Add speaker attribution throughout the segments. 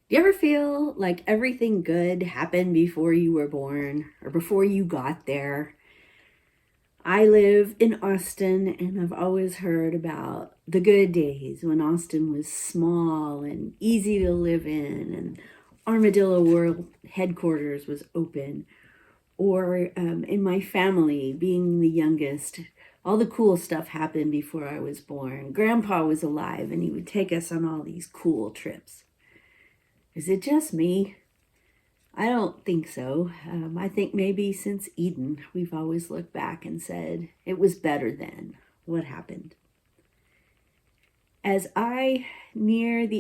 Speaker 1: Do you ever feel like everything good happened before you were born or before you got there? I live in Austin and I've always heard about the good days when Austin was small and easy to live in and Armadillo World headquarters was open. Or in my family, being the youngest, all the cool stuff happened before I was born. Grandpa was alive and he would take us on all these cool trips. Is it just me? I don't think so. I think maybe since Eden, we've always looked back and said, it was better then. What happened? As I reach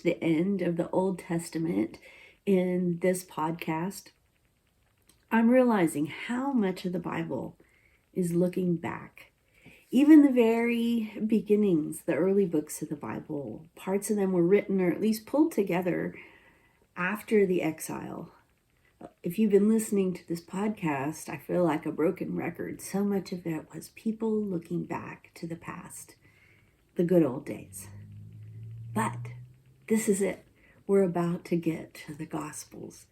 Speaker 1: the end of the Old Testament in this podcast, I'm realizing how much of the Bible is looking back. Even the very beginnings, the early books of the Bible, parts of them were written or at least pulled together after the exile. If you've been listening to this podcast, I feel like a broken record. So much of it was people looking back to the past, the good old days. But this is it. We're about to get to the Gospels,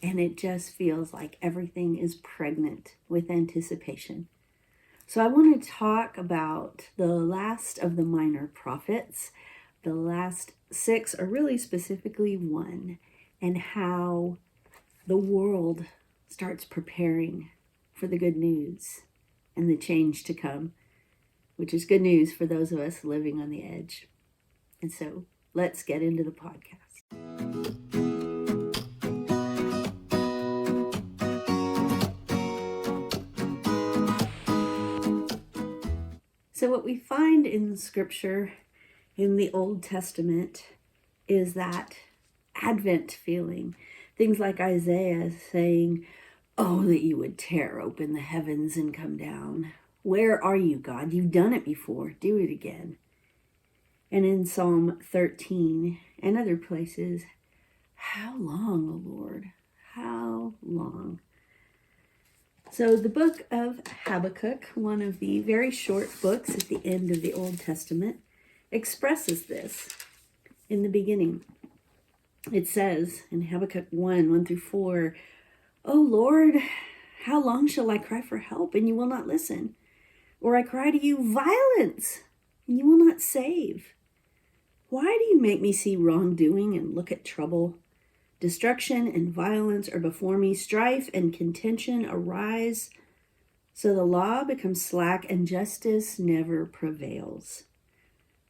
Speaker 1: and it just feels like everything is pregnant with anticipation. So I want to talk about the last of the minor prophets, the last 6, or really specifically 1, and how the world starts preparing for the good news and the change to come, which is good news for those of us living on the edge. And so let's get into the podcast. So what we find in Scripture in the Old Testament is that Advent feeling. Things like Isaiah saying, oh, that you would tear open the heavens and come down. Where are you, God? You've done it before. Do it again. And in Psalm 13 and other places, how long, O Lord? How long? So the book of Habakkuk, one of the very short books at the end of the Old Testament, expresses this in the beginning. It says in Habakkuk 1:1-4, O Lord, how long shall I cry for help and you will not listen? Or I cry to you violence and you will not save? Why do you make me see wrongdoing and look at trouble? Destruction and violence are before me. Strife and contention arise. So the law becomes slack and justice never prevails.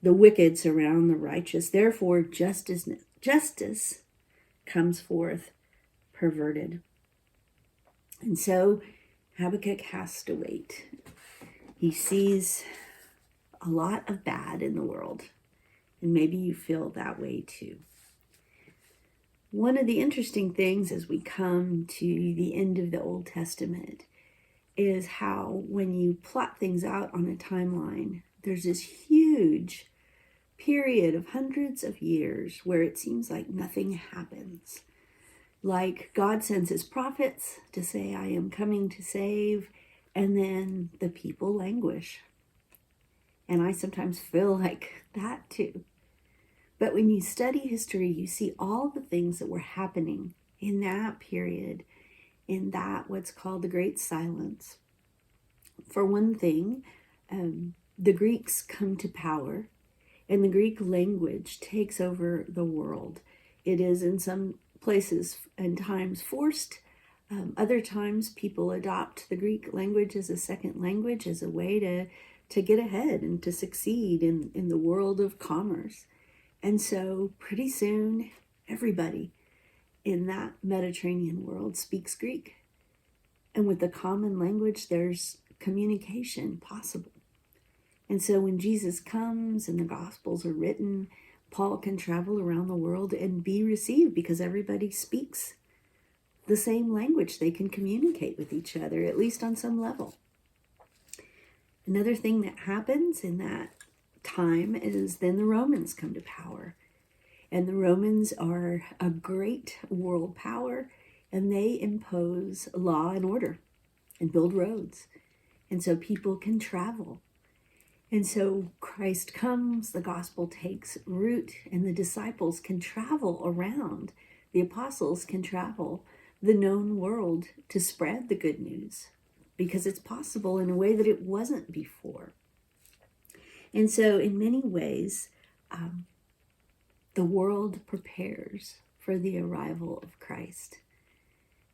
Speaker 1: The wicked surround the righteous. Therefore, justice comes forth perverted. And so Habakkuk has to wait. He sees a lot of bad in the world. And maybe you feel that way too. One of the interesting things as we come to the end of the Old Testament is how when you plot things out on a timeline, there's this huge period of hundreds of years where it seems like nothing happens. Like God sends his prophets to say, I am coming to save, and then the people languish. And I sometimes feel like that too. But when you study history, you see all the things that were happening in that period, in that what's called the Great Silence. For one thing, the Greeks come to power, and the Greek language takes over the world. It is in some places and times forced. Other times people adopt the Greek language as a second language, as a way to get ahead and to succeed in the world of commerce. And so pretty soon, everybody in that Mediterranean world speaks Greek. And with the common language, there's communication possible. And so when Jesus comes and the Gospels are written, Paul can travel around the world and be received because everybody speaks the same language. They can communicate with each other, at least on some level. Another thing that happens in that time is then the Romans come to power. And the Romans are a great world power, and they impose law and order and build roads. And so people can travel. And so Christ comes, the gospel takes root, and the disciples can travel around. The apostles can travel the known world to spread the good news because it's possible in a way that it wasn't before. And so in many ways, the world prepares for the arrival of Christ.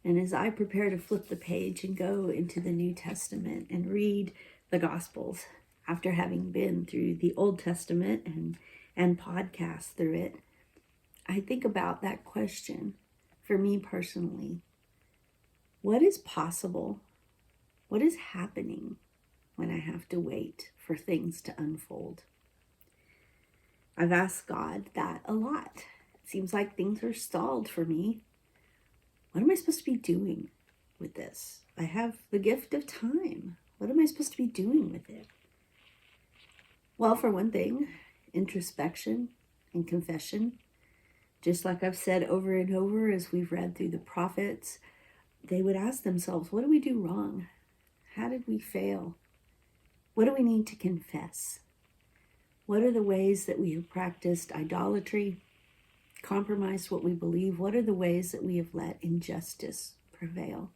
Speaker 1: And as I prepare to flip the page and go into the New Testament and read the Gospels, after having been through the Old Testament and podcasts through it, I think about that question for me personally. What is possible? What is happening when I have to wait for things to unfold? I've asked God that a lot. It seems like things are stalled for me. What am I supposed to be doing with this? I have the gift of time. What am I supposed to be doing with it? Well, for one thing, introspection and confession. Just like I've said over and over as we've read through the prophets, they would ask themselves, what did we do wrong? How did we fail? What do we need to confess? What are the ways that we have practiced idolatry, compromised what we believe? What are the ways that we have let injustice prevail?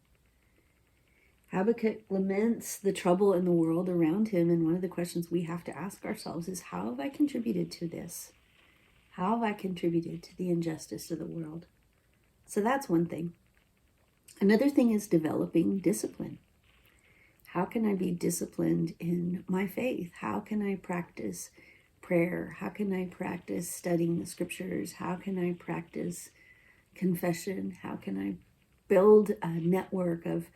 Speaker 1: Habakkuk laments the trouble in the world around him, and one of the questions we have to ask ourselves is, how have I contributed to this? How have I contributed to the injustice of the world? So that's one thing. Another thing is developing discipline. How can I be disciplined in my faith? How can I practice prayer? How can I practice studying the scriptures? How can I practice confession? How can I build a network of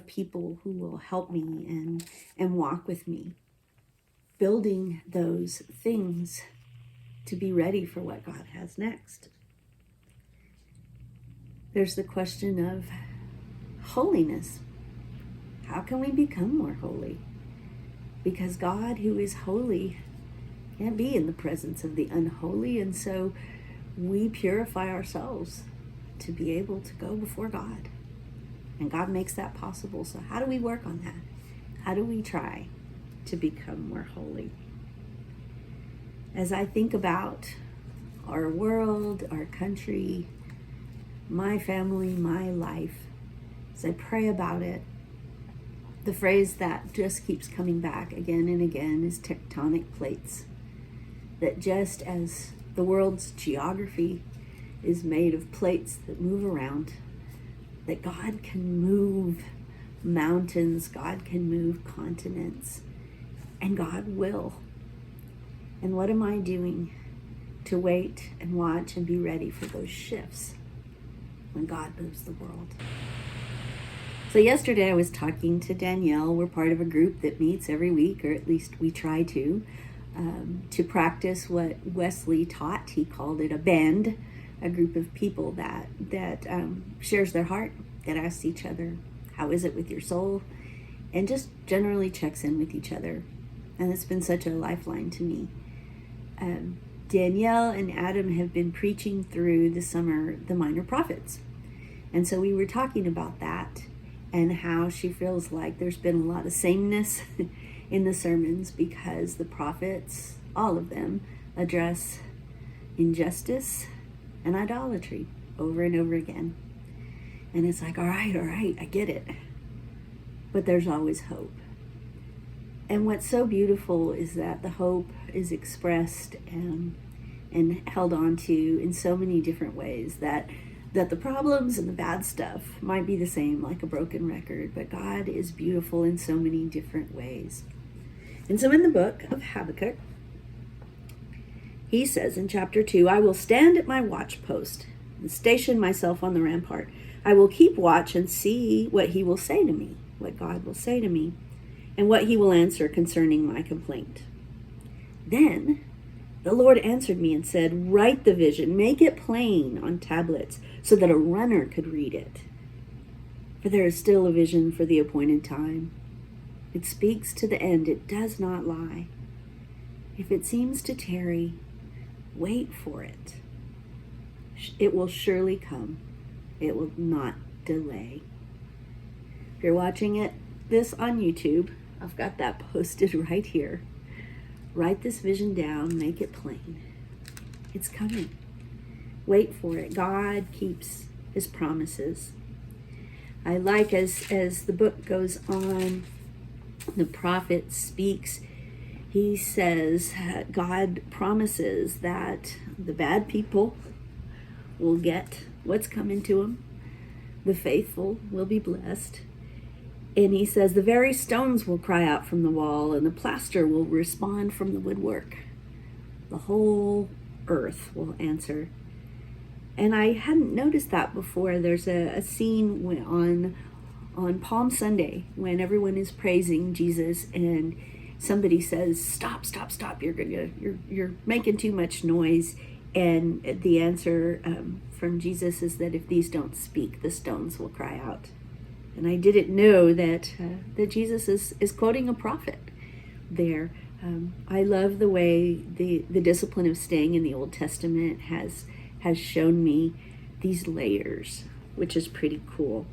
Speaker 1: people who will help me and walk with me? Building those things to be ready for what God has next. There's the question of holiness. How can we become more holy? Because God, who is holy, can't be in the presence of the unholy, and so we purify ourselves to be able to go before God. And God makes that possible. So how do we work on that? How do we try to become more holy? As I think about our world, our country, my family, my life, as I pray about it, the phrase that just keeps coming back again and again is tectonic plates. That just as the world's geography is made of plates that move around, that God can move mountains, God can move continents, and God will. And what am I doing to wait and watch and be ready for those shifts when God moves the world? So yesterday I was talking to Danielle. We're part of a group that meets every week, or at least we try to practice what Wesley taught. He called it a band, a group of people that shares their heart, that asks each other, how is it with your soul? And just generally checks in with each other. And it's been such a lifeline to me. Danielle and Adam have been preaching through the summer the minor prophets. And so we were talking about that and how she feels like there's been a lot of sameness in the sermons because the prophets, all of them, address injustice and idolatry over and over again. And it's like, all right, I get it. But there's always hope. And what's so beautiful is that the hope is expressed and held on to in so many different ways, that the problems and the bad stuff might be the same, like a broken record, but God is beautiful in so many different ways. And so in the book of Habakkuk, he says in chapter 2, I will stand at my watch post and station myself on the rampart. I will keep watch and see what he will say to me, what God will say to me, and what he will answer concerning my complaint. Then the Lord answered me and said, write the vision, make it plain on tablets so that a runner could read it. For there is still a vision for the appointed time. It speaks to the end, it does not lie. If it seems to tarry, wait for it. It will surely come. It will not delay. If you're watching this on YouTube, I've got that posted right here. Write this vision down, make it plain. It's coming. Wait for it. God keeps his promises. I like as the book goes on, the prophet speaks, he says God promises that the bad people will get what's coming to them. The faithful will be blessed. And he says the very stones will cry out from the wall and the plaster will respond from the woodwork. The whole earth will answer. And I hadn't noticed that before. There's a scene on Palm Sunday when everyone is praising Jesus and somebody says, "Stop, stop, stop! You're making too much noise." And the answer from Jesus is that if these don't speak, the stones will cry out. And I didn't know that Jesus is quoting a prophet there. I love the way the discipline of staying in the Old Testament has shown me these layers, which is pretty cool.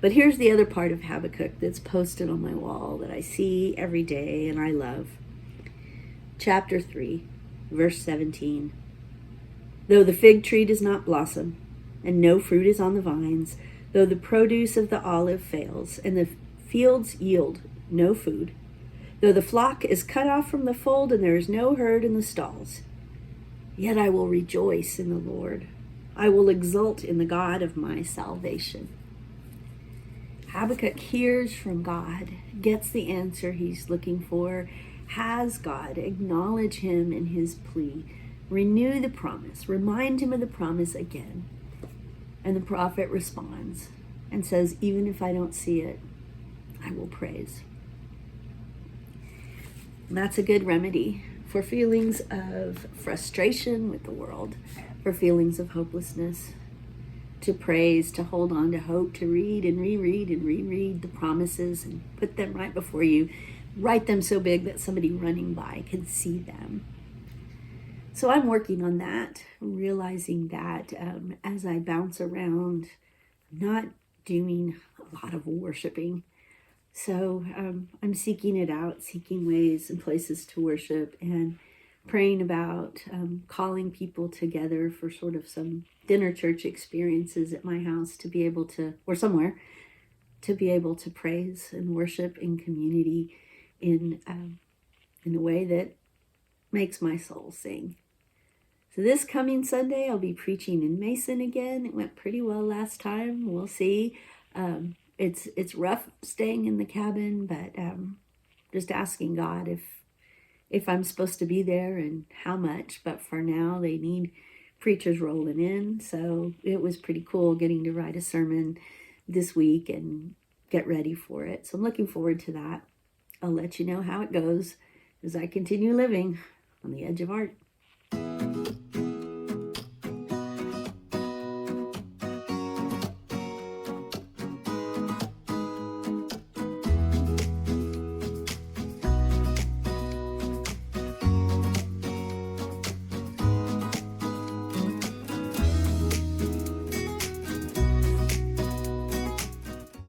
Speaker 1: But here's the other part of Habakkuk that's posted on my wall that I see every day and I love. Chapter 3, verse 17. Though the fig tree does not blossom, and no fruit is on the vines, though the produce of the olive fails, and the fields yield no food, though the flock is cut off from the fold, and there is no herd in the stalls, yet I will rejoice in the Lord. I will exult in the God of my salvation. Habakkuk hears from God, gets the answer he's looking for, has God acknowledge him in his plea, renew the promise, remind him of the promise again. And the prophet responds and says, even if I don't see it, I will praise. And that's a good remedy for feelings of frustration with the world, for feelings of hopelessness, to praise, to hold on to hope, to read and reread the promises and put them right before you. Write them so big that somebody running by can see them. So I'm working on that, realizing that as I bounce around, not doing a lot of worshiping. So I'm seeking it out, seeking ways and places to worship and praying about calling people together for sort of some dinner church experiences at my house to be able to, or somewhere, to be able to praise and worship in community in a way that makes my soul sing. So this coming Sunday, I'll be preaching in Mason again. It went pretty well last time. We'll see. It's rough staying in the cabin, but just asking God if I'm supposed to be there and how much. But for now, they need preachers rolling in. So it was pretty cool getting to write a sermon this week and get ready for it. So I'm looking forward to that. I'll let you know how it goes as I continue living on the edge of art.